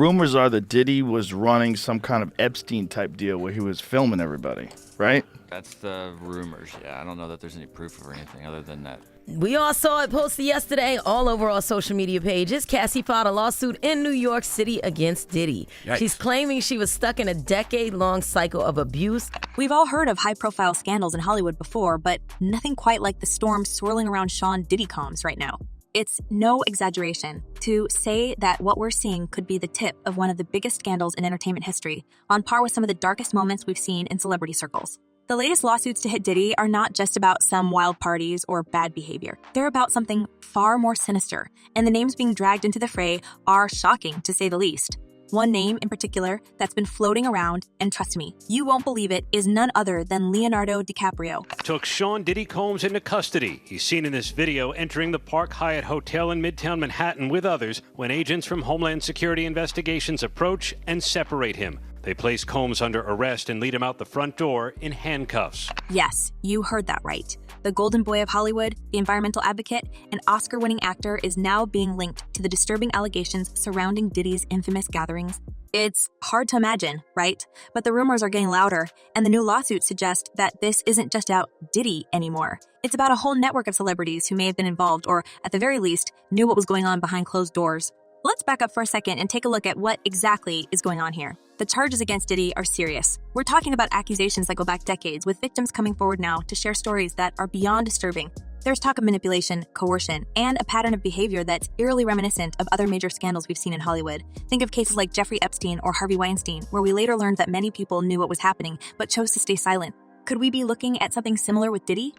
Rumors are that Diddy was running some kind of Epstein-type deal where he was filming everybody, right? That's the rumors, yeah. I don't know that there's any proof or anything other than that. We all saw it posted yesterday all over our social media pages. Cassie filed a lawsuit in New York City against Diddy. Yikes. She's claiming she was stuck in a decade-long cycle of abuse. We've all heard of high-profile scandals in Hollywood before, but nothing quite like the storm swirling around Sean Diddy Combs right now. It's no exaggeration to say that what we're seeing could be the tip of one of the biggest scandals in entertainment history, on par with some of the darkest moments we've seen in celebrity circles. The latest lawsuits to hit Diddy are not just about some wild parties or bad behavior. They're about something far more sinister, and the names being dragged into the fray are shocking, to say the least. One name in particular that's been floating around, and trust me, you won't believe it, is none other than Leonardo DiCaprio. Took Sean Diddy Combs into custody. He's seen in this video entering the Park Hyatt Hotel in Midtown Manhattan with others when agents from Homeland Security Investigations approach and separate him. They place Combs under arrest and lead him out the front door in handcuffs. Yes, you heard that right. The golden boy of Hollywood, the environmental advocate, and Oscar-winning actor is now being linked to the disturbing allegations surrounding Diddy's infamous gatherings. It's hard to imagine, right? But the rumors are getting louder, and the new lawsuits suggest that this isn't just about Diddy anymore. It's about a whole network of celebrities who may have been involved or, at the very least, knew what was going on behind closed doors. Let's back up for a second and take a look at what exactly is going on here. The charges against Diddy are serious. We're talking about accusations that go back decades, with victims coming forward now to share stories that are beyond disturbing. There's talk of manipulation, coercion, and a pattern of behavior that's eerily reminiscent of other major scandals we've seen in Hollywood. Think of cases like Jeffrey Epstein or Harvey Weinstein, where we later learned that many people knew what was happening, but chose to stay silent. Could we be looking at something similar with Diddy?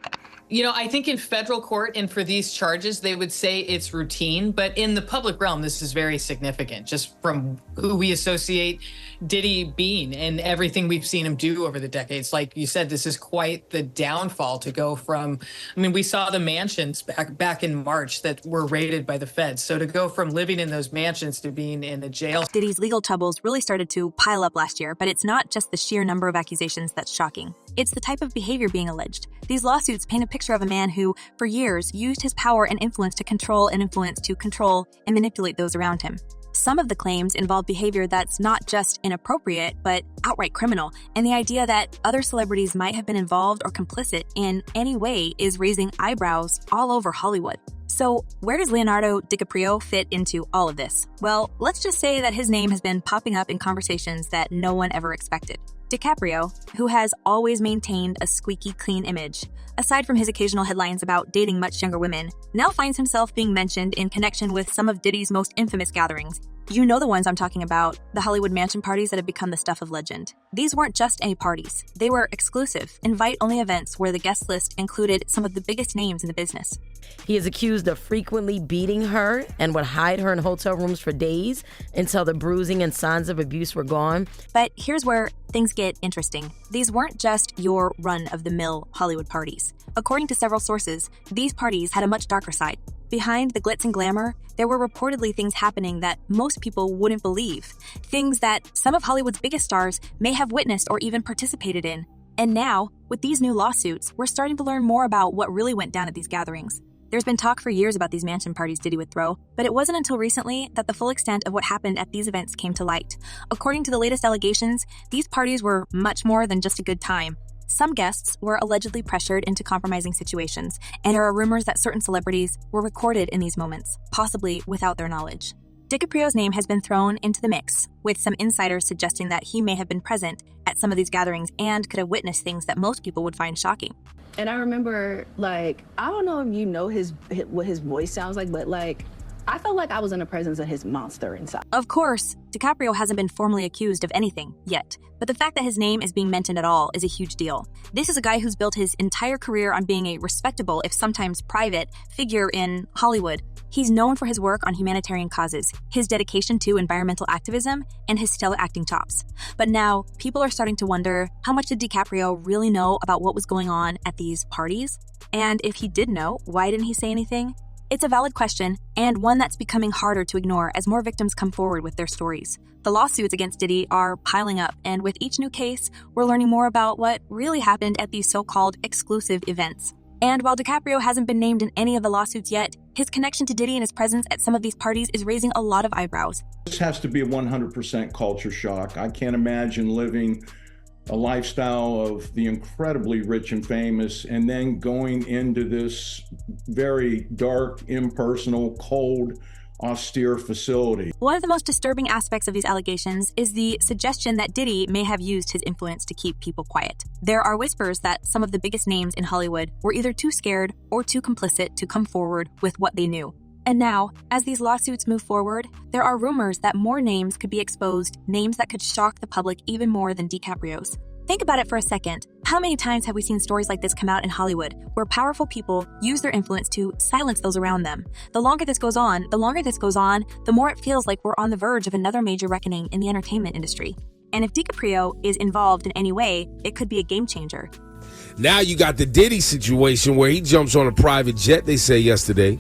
You know, I think in federal court and for these charges, they would say it's routine, but in the public realm, this is very significant, just from who we associate Diddy being and everything we've seen him do over the decades. Like you said, this is quite the downfall to go from, I mean, we saw the mansions back in March that were raided by the feds. So to go from living in those mansions to being in a jail. Diddy's legal troubles really started to pile up last year, but it's not just the sheer number of accusations that's shocking. It's the type of behavior being alleged. These lawsuits paint a picture of a man who, for years, used his power and influence to control and manipulate those around him. Some of the claims involve behavior that's not just inappropriate, but outright criminal, and the idea that other celebrities might have been involved or complicit in any way is raising eyebrows all over Hollywood. So, where does Leonardo DiCaprio fit into all of this? Well, let's just say that his name has been popping up in conversations that no one ever expected. DiCaprio, who has always maintained a squeaky clean image, aside from his occasional headlines about dating much younger women, now finds himself being mentioned in connection with some of Diddy's most infamous gatherings. You know the ones I'm talking about, the Hollywood mansion parties that have become the stuff of legend. These weren't just any parties. They were exclusive, invite-only events where the guest list included some of the biggest names in the business. He is accused of frequently beating her and would hide her in hotel rooms for days until the bruising and signs of abuse were gone. But here's where things get interesting. These weren't just your run-of-the-mill Hollywood parties. According to several sources, these parties had a much darker side. Behind the glitz and glamour, there were reportedly things happening that most people wouldn't believe. Things that some of Hollywood's biggest stars may have witnessed or even participated in. And now, with these new lawsuits, we're starting to learn more about what really went down at these gatherings. There's been talk for years about these mansion parties Diddy would throw, but it wasn't until recently that the full extent of what happened at these events came to light. According to the latest allegations, these parties were much more than just a good time. Some guests were allegedly pressured into compromising situations, and there are rumors that certain celebrities were recorded in these moments, possibly without their knowledge. DiCaprio's name has been thrown into the mix, with some insiders suggesting that he may have been present at some of these gatherings and could have witnessed things that most people would find shocking. And I remember, I don't know if you know what his voice sounds like, but I felt like I was in the presence of his monster inside. Of course, DiCaprio hasn't been formally accused of anything yet, but the fact that his name is being mentioned at all is a huge deal. This is a guy who's built his entire career on being a respectable, if sometimes private, figure in Hollywood. He's known for his work on humanitarian causes, his dedication to environmental activism, and his stellar acting chops. But now, people are starting to wonder, how much did DiCaprio really know about what was going on at these parties? And if he did know, why didn't he say anything? It's a valid question, and one that's becoming harder to ignore as more victims come forward with their stories. The lawsuits against Diddy are piling up, and with each new case, we're learning more about what really happened at these so-called exclusive events. And while DiCaprio hasn't been named in any of the lawsuits yet, his connection to Diddy and his presence at some of these parties is raising a lot of eyebrows. This has to be a 100% culture shock. I can't imagine living a lifestyle of the incredibly rich and famous and then going into this very dark, impersonal, cold, austere facility. One of the most disturbing aspects of these allegations is the suggestion that Diddy may have used his influence to keep people quiet. There are whispers that some of the biggest names in Hollywood were either too scared or too complicit to come forward with what they knew. And now, as these lawsuits move forward, there are rumors that more names could be exposed, names that could shock the public even more than DiCaprio's. Think about it for a second. How many times have we seen stories like this come out in Hollywood, where powerful people use their influence to silence those around them? The longer this goes on, the more it feels like we're on the verge of another major reckoning in the entertainment industry. And if DiCaprio is involved in any way, it could be a game changer. Now you got the Diddy situation where he jumps on a private jet, they say yesterday,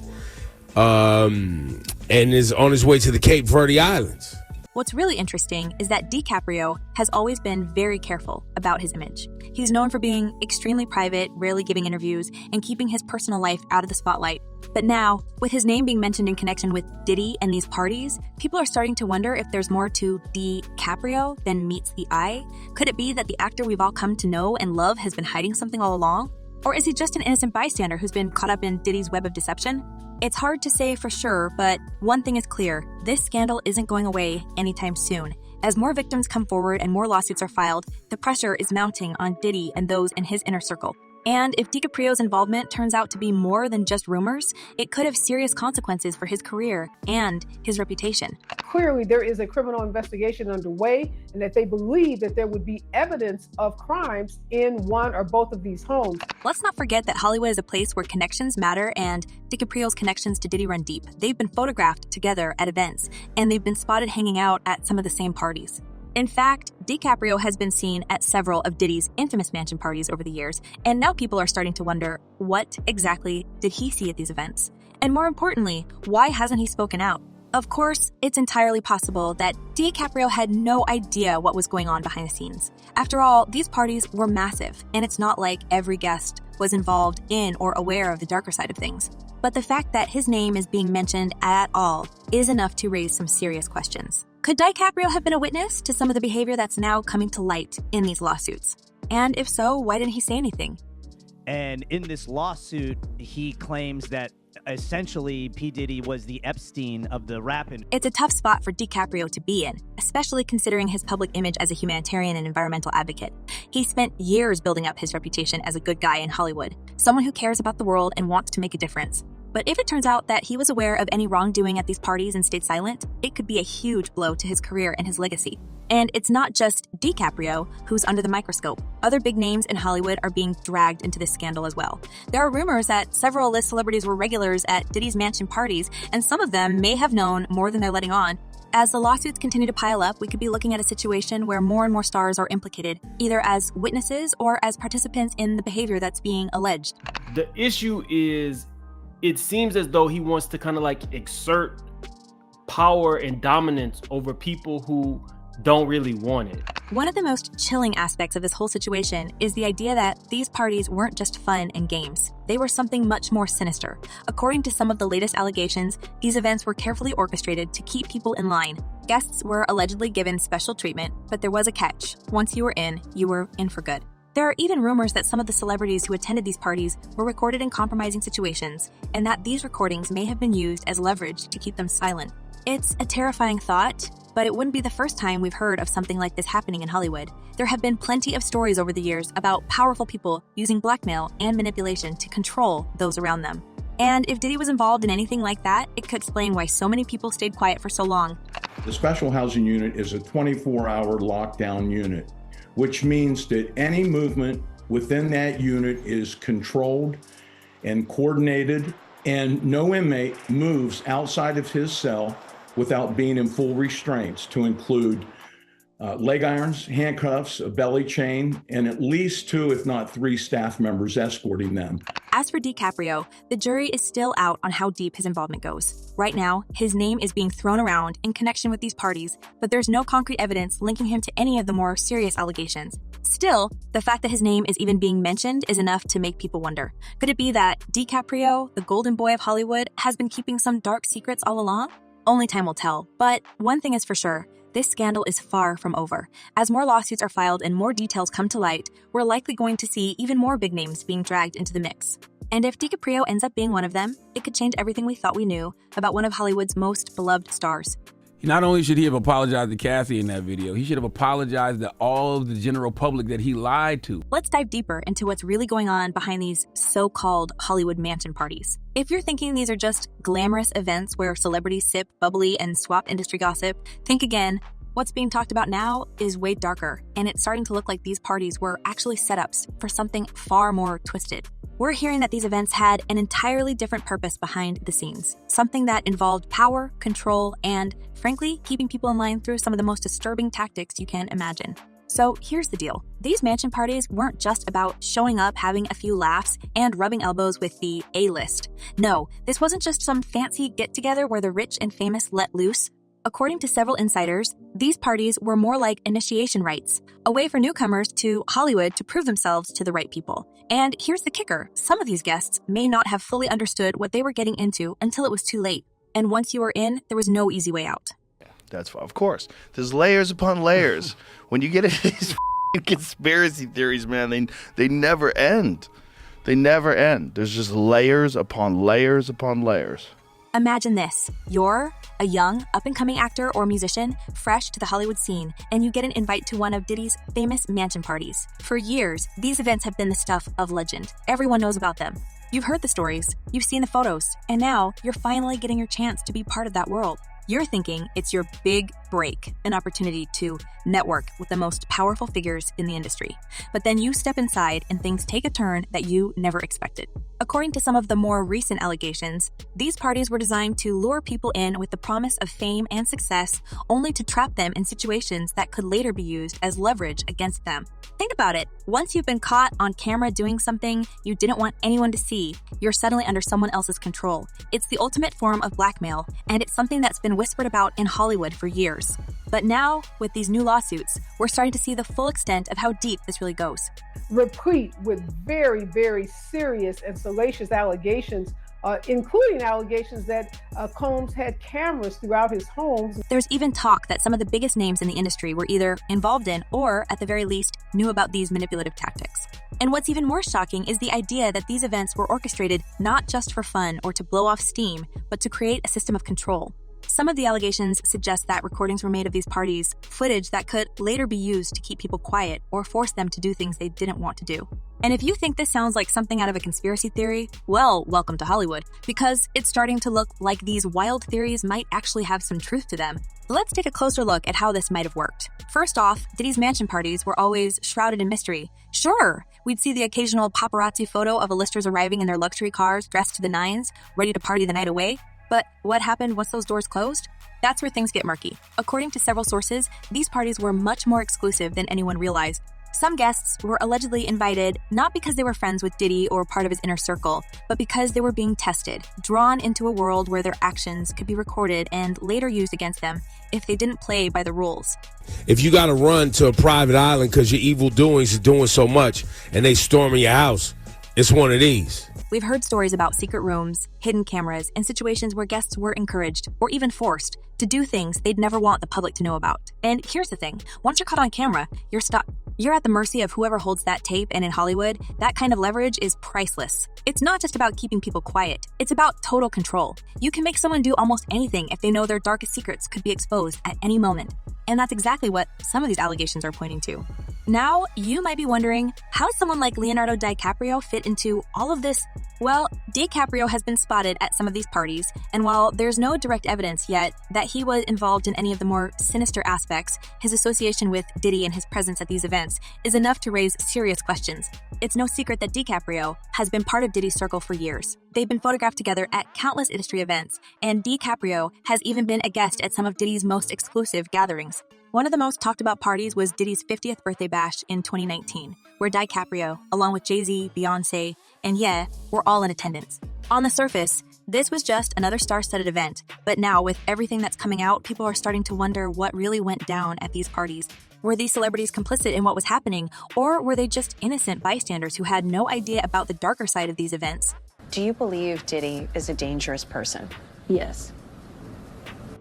and is on his way to the Cape Verde Islands. What's really interesting is that DiCaprio has always been very careful about his image. He's known for being extremely private, rarely giving interviews, and keeping his personal life out of the spotlight. But now, with his name being mentioned in connection with Diddy and these parties, people are starting to wonder if there's more to DiCaprio than meets the eye. Could it be that the actor we've all come to know and love has been hiding something all along? Or is he just an innocent bystander who's been caught up in Diddy's web of deception? It's hard to say for sure, but one thing is clear. This scandal isn't going away anytime soon. As more victims come forward and more lawsuits are filed, the pressure is mounting on Diddy and those in his inner circle. And if DiCaprio's involvement turns out to be more than just rumors, it could have serious consequences for his career and his reputation. Clearly, there is a criminal investigation underway, and that they believe that there would be evidence of crimes in one or both of these homes. Let's not forget that Hollywood is a place where connections matter, and DiCaprio's connections to Diddy run deep. They've been photographed together at events, and they've been spotted hanging out at some of the same parties. In fact, DiCaprio has been seen at several of Diddy's infamous mansion parties over the years, and now people are starting to wonder, what exactly did he see at these events? And more importantly, why hasn't he spoken out? Of course, it's entirely possible that DiCaprio had no idea what was going on behind the scenes. After all, these parties were massive, and it's not like every guest was involved in or aware of the darker side of things. But the fact that his name is being mentioned at all is enough to raise some serious questions. Could DiCaprio have been a witness to some of the behavior that's now coming to light in these lawsuits? And if so, why didn't he say anything? And in this lawsuit, he claims that essentially P. Diddy was the Epstein of the rap industry. It's a tough spot for DiCaprio to be in, especially considering his public image as a humanitarian and environmental advocate. He spent years building up his reputation as a good guy in Hollywood, someone who cares about the world and wants to make a difference. But if it turns out that he was aware of any wrongdoing at these parties and stayed silent, it could be a huge blow to his career and his legacy. And it's not just DiCaprio who's under the microscope. Other big names in Hollywood are being dragged into this scandal as well. There are rumors that several A-list celebrities were regulars at Diddy's mansion parties, and some of them may have known more than they're letting on. As the lawsuits continue to pile up, we could be looking at a situation where more and more stars are implicated, either as witnesses or as participants in the behavior that's being alleged. The issue is, it seems as though he wants to kind of like exert power and dominance over people who don't really want it. One of the most chilling aspects of this whole situation is the idea that these parties weren't just fun and games. They were something much more sinister. According to some of the latest allegations, these events were carefully orchestrated to keep people in line. Guests were allegedly given special treatment, but there was a catch. Once you were in for good. There are even rumors that some of the celebrities who attended these parties were recorded in compromising situations, and that these recordings may have been used as leverage to keep them silent. It's a terrifying thought, but it wouldn't be the first time we've heard of something like this happening in Hollywood. There have been plenty of stories over the years about powerful people using blackmail and manipulation to control those around them. And if Diddy was involved in anything like that, it could explain why so many people stayed quiet for so long. The special housing unit is a 24-hour lockdown unit, which means that any movement within that unit is controlled and coordinated, and no inmate moves outside of his cell without being in full restraints, to include leg irons, handcuffs, a belly chain, and at least 2, if not 3 staff members escorting them. As for DiCaprio, the jury is still out on how deep his involvement goes. Right now, his name is being thrown around in connection with these parties, but there's no concrete evidence linking him to any of the more serious allegations. Still, the fact that his name is even being mentioned is enough to make people wonder. Could it be that DiCaprio, the golden boy of Hollywood, has been keeping some dark secrets all along? Only time will tell, but one thing is for sure. This scandal is far from over. As more lawsuits are filed and more details come to light, we're likely going to see even more big names being dragged into the mix. And if DiCaprio ends up being one of them, it could change everything we thought we knew about one of Hollywood's most beloved stars. Not only should he have apologized to Cassie in that video, he should have apologized to all of the general public that he lied to. Let's dive deeper into what's really going on behind these so-called Hollywood mansion parties. If you're thinking these are just glamorous events where celebrities sip bubbly and swap industry gossip, think again. What's being talked about now is way darker, and it's starting to look like these parties were actually setups for something far more twisted. We're hearing that these events had an entirely different purpose behind the scenes, something that involved power, control, and, frankly, keeping people in line through some of the most disturbing tactics you can imagine. So here's the deal. These mansion parties weren't just about showing up, having a few laughs, and rubbing elbows with the A-list. No, this wasn't just some fancy get-together where the rich and famous let loose. According to several insiders, these parties were more like initiation rites, a way for newcomers to Hollywood to prove themselves to the right people. And here's the kicker. Some of these guests may not have fully understood what they were getting into until it was too late. And once you were in, there was no easy way out. That's of course. There's layers upon layers. When you get into these conspiracy theories, man, they never end. They never end. There's just layers upon layers upon layers. Imagine this. You're a young, up-and-coming actor or musician, fresh to the Hollywood scene, and you get an invite to one of Diddy's famous mansion parties. For years, these events have been the stuff of legend. Everyone knows about them. You've heard the stories, you've seen the photos, and now you're finally getting your chance to be part of that world. You're thinking it's your big break, an opportunity to network with the most powerful figures in the industry. But then you step inside and things take a turn that you never expected. According to some of the more recent allegations, these parties were designed to lure people in with the promise of fame and success, only to trap them in situations that could later be used as leverage against them. Think about it. Once you've been caught on camera doing something you didn't want anyone to see, you're suddenly under someone else's control. It's the ultimate form of blackmail, and it's something that's been whispered about in Hollywood for years. But now, with these new lawsuits, we're starting to see the full extent of how deep this really goes. Replete with very, very serious and salacious allegations, including allegations that Combs had cameras throughout his homes. There's even talk that some of the biggest names in the industry were either involved in or, at the very least, knew about these manipulative tactics. And what's even more shocking is the idea that these events were orchestrated not just for fun or to blow off steam, but to create a system of control. Some of the allegations suggest that recordings were made of these parties, footage that could later be used to keep people quiet or force them to do things they didn't want to do. And if you think this sounds like something out of a conspiracy theory, well, welcome to Hollywood, because it's starting to look like these wild theories might actually have some truth to them. Let's take a closer look at how this might have worked. First off, Diddy's mansion parties were always shrouded in mystery. Sure, we'd see the occasional paparazzi photo of A-listers arriving in their luxury cars dressed to the nines, ready to party the night away. But what happened once those doors closed? That's where things get murky. According to several sources, these parties were much more exclusive than anyone realized. Some guests were allegedly invited not because they were friends with Diddy or part of his inner circle, but because they were being tested, drawn into a world where their actions could be recorded and later used against them if they didn't play by the rules. If you got to run to a private island because your evil doings is doing so much and they storming your house, it's one of these. We've heard stories about secret rooms, hidden cameras, and situations where guests were encouraged, or even forced, to do things they'd never want the public to know about. And here's the thing, once you're caught on camera, you're stuck. You're at the mercy of whoever holds that tape, and in Hollywood, that kind of leverage is priceless. It's not just about keeping people quiet, it's about total control. You can make someone do almost anything if they know their darkest secrets could be exposed at any moment. And that's exactly what some of these allegations are pointing to. Now, you might be wondering, how does someone like Leonardo DiCaprio fit into all of this? Well, DiCaprio has been spotted at some of these parties, and while there's no direct evidence yet that he was involved in any of the more sinister aspects, his association with Diddy and his presence at these events is enough to raise serious questions. It's no secret that DiCaprio has been part of Diddy's circle for years. They've been photographed together at countless industry events, and DiCaprio has even been a guest at some of Diddy's most exclusive gatherings. One of the most talked about parties was Diddy's 50th birthday bash in 2019, where DiCaprio, along with Jay-Z, Beyonce, and Ye, were all in attendance. On the surface, this was just another star-studded event, but now with everything that's coming out, people are starting to wonder what really went down at these parties. Were these celebrities complicit in what was happening, or were they just innocent bystanders who had no idea about the darker side of these events? Do you believe Diddy is a dangerous person? Yes.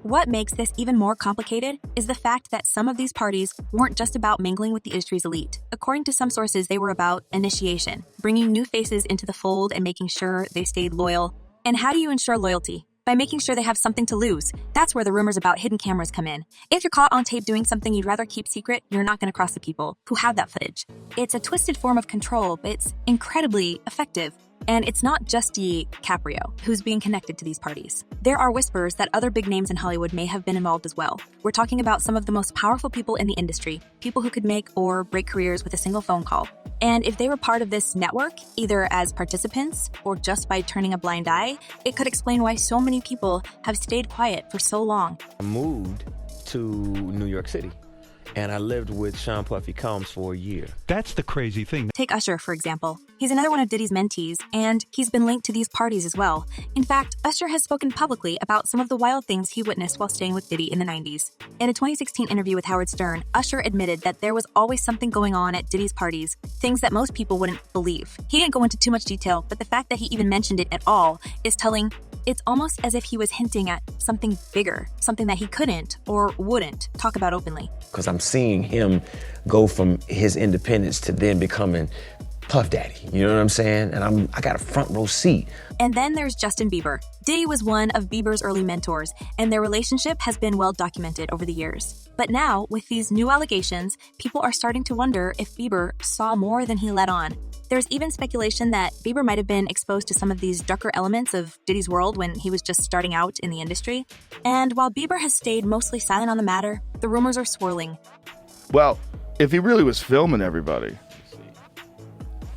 What makes this even more complicated is the fact that some of these parties weren't just about mingling with the industry's elite. According to some sources, they were about initiation, bringing new faces into the fold and making sure they stayed loyal. And how do you ensure loyalty? By making sure they have something to lose. That's where the rumors about hidden cameras come in. If you're caught on tape doing something you'd rather keep secret, you're not going to cross the people who have that footage. It's a twisted form of control, but it's incredibly effective. And it's not just DiCaprio who's being connected to these parties. There are whispers that other big names in Hollywood may have been involved as well. We're talking about some of the most powerful people in the industry, people who could make or break careers with a single phone call. And if they were part of this network, either as participants or just by turning a blind eye, it could explain why so many people have stayed quiet for so long. I moved to New York City, and I lived with Sean Puffy Combs for a year. That's the crazy thing. Take Usher, for example. He's another one of Diddy's mentees, and he's been linked to these parties as well. In fact, Usher has spoken publicly about some of the wild things he witnessed while staying with Diddy in the 90s. In a 2016 interview with Howard Stern, Usher admitted that there was always something going on at Diddy's parties, things that most people wouldn't believe. He didn't go into too much detail, but the fact that he even mentioned it at all is telling. It's almost as if he was hinting at something bigger, something that he couldn't or wouldn't talk about openly. Because I'm seeing him go from his independence to then becoming Puff Daddy, you know what I'm saying? And I got a front row seat. And then there's Justin Bieber. Diddy was one of Bieber's early mentors, and their relationship has been well documented over the years. But now, with these new allegations, people are starting to wonder if Bieber saw more than he let on. There's even speculation that Bieber might have been exposed to some of these darker elements of Diddy's world when he was just starting out in the industry. And while Bieber has stayed mostly silent on the matter, the rumors are swirling. Well, if he really was filming everybody,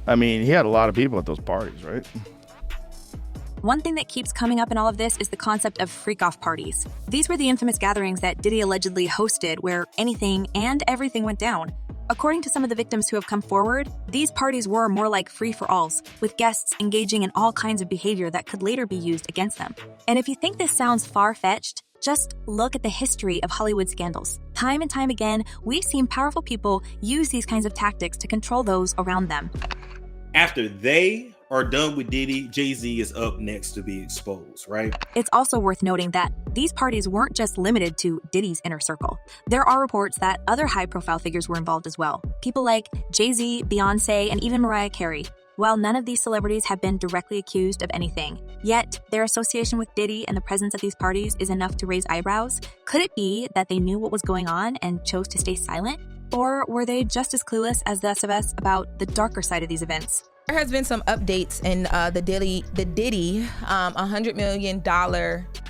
I mean, he had a lot of people at those parties, right? One thing that keeps coming up in all of this is the concept of freak-off parties. These were the infamous gatherings that Diddy allegedly hosted where anything and everything went down. According to some of the victims who have come forward, these parties were more like free-for-alls, with guests engaging in all kinds of behavior that could later be used against them. And if you think this sounds far-fetched, just look at the history of Hollywood scandals. Time and time again, we've seen powerful people use these kinds of tactics to control those around them. After they are done with Diddy, Jay-Z is up next to be exposed, right? It's also worth noting that these parties weren't just limited to Diddy's inner circle. There are reports that other high-profile figures were involved as well. People like Jay-Z, Beyonce, and even Mariah Carey. While none of these celebrities have been directly accused of anything, yet their association with Diddy and the presence at these parties is enough to raise eyebrows. Could it be that they knew what was going on and chose to stay silent? Or were they just as clueless as the rest of us about the darker side of these events? There has been some updates in the Diddy $100 million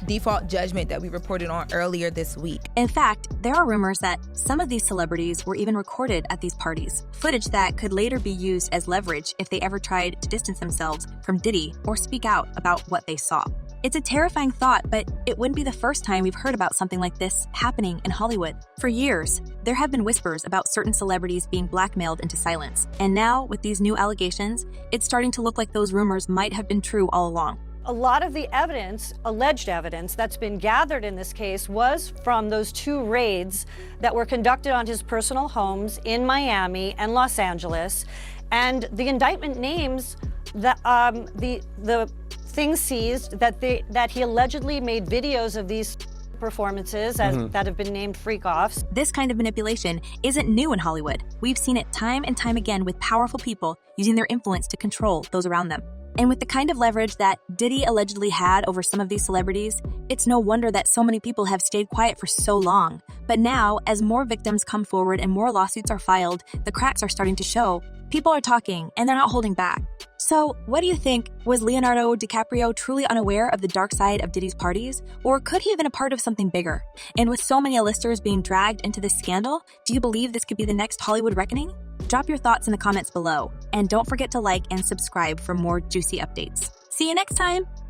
default judgment that we reported on earlier this week. In fact, there are rumors that some of these celebrities were even recorded at these parties, footage that could later be used as leverage if they ever tried to distance themselves from Diddy or speak out about what they saw. It's a terrifying thought, but it wouldn't be the first time we've heard about something like this happening in Hollywood. For years, there have been whispers about certain celebrities being blackmailed into silence. And now, with these new allegations, it's starting to look like those rumors might have been true all along. A lot of the evidence, alleged evidence, that's been gathered in this case was from those two raids that were conducted on his personal homes in Miami and Los Angeles. And the indictment names the things seized that he allegedly made videos of these performances that have been named freak-offs. This kind of manipulation isn't new in Hollywood. We've seen it time and time again with powerful people using their influence to control those around them. And with the kind of leverage that Diddy allegedly had over some of these celebrities, it's no wonder that so many people have stayed quiet for so long. But now, as more victims come forward and more lawsuits are filed, the cracks are starting to show. People are talking, and they're not holding back. So, what do you think? Was Leonardo DiCaprio truly unaware of the dark side of Diddy's parties? Or could he have been a part of something bigger? And with so many A-listers being dragged into this scandal, do you believe this could be the next Hollywood reckoning? Drop your thoughts in the comments below. And don't forget to like and subscribe for more juicy updates. See you next time!